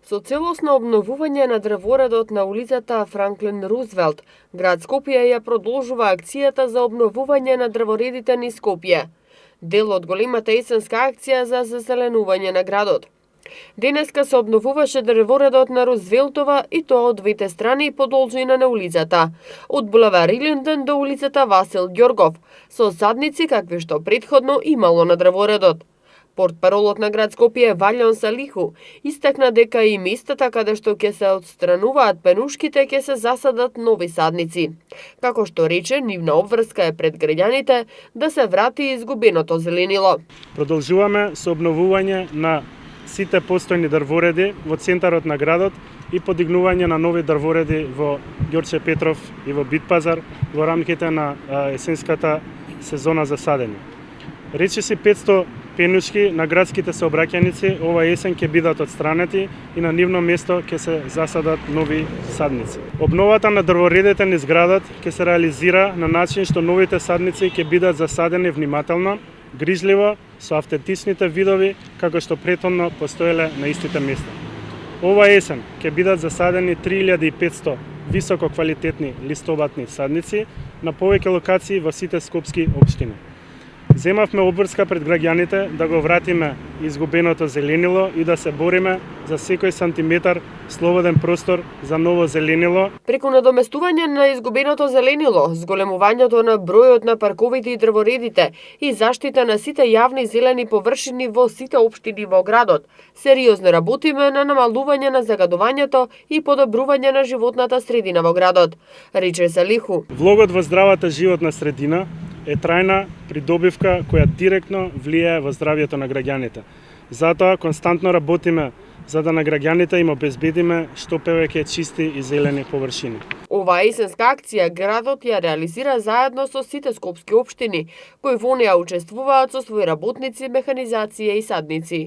Со целосно обновување на дрворедот на улицата Франклин Рузвелт, град Скопје ја продолжува акцијата за обновување на дрворедите низ Скопје, дел од големата есенска акција за зазеленување на градот. Денеска се обновуваше дрворедот на Рузвелтова и тоа од двете страни по должина на улицата, од булевар Илинден до улицата Васил Ѓоргов, со садници какви што претходно имало на дрворедот. Портпаролот на град Скопје Валјон Салиху истакна дека и местата каде што ќе се отстрануваат пенушките ќе се засадат нови садници. Како што рече, нивна обврска е пред граѓаните да се врати изгубеното зеленило. Продолжуваме со обновување на сите постојни дрвореди во центарот на градот и подигнување на нови дрвореди во Ѓорче Петров и во Битпазар во рамките на есенската сезона за садење. Речиси 500 пенушки на градските сообраќајници ова есен ќе бидат отстранети и на нивно место ќе се засадат нови садници. Обновата на дрворедите низ градот ќе се реализира на начин што новите садници ќе бидат засадени внимателно, грижливо, со автентичните видови како што претходно постоеле на истите места. Ова есен ќе бидат засадени 3500 високо квалитетни листобатни садници на повеќе локации во сите скопски општини. Земавме обврска пред граѓаните да го вратиме изгубеното зеленило и да се бориме за секој сантиметар слободен простор за ново зеленило. Преку надоместување на изгубеното зеленило, зголемувањето на бројот на парковите и дрворедите и заштита на сите јавни зелени површини во сите општини во градот, сериозно работиме на намалување на загадувањето и подобрување на животната средина во градот, рече Салиху. Влогот во здравата животна средина е трајна придобивка која директно влијае во здравјето на граѓаните. Затоа константно работиме за да на граѓаните им обезбедиме што повеќе чисти и зелени површини. Оваа есенска акција градот ја реализира заедно со сите скопски општини, кои во неа учествуваат со своји работници, механизација и садници.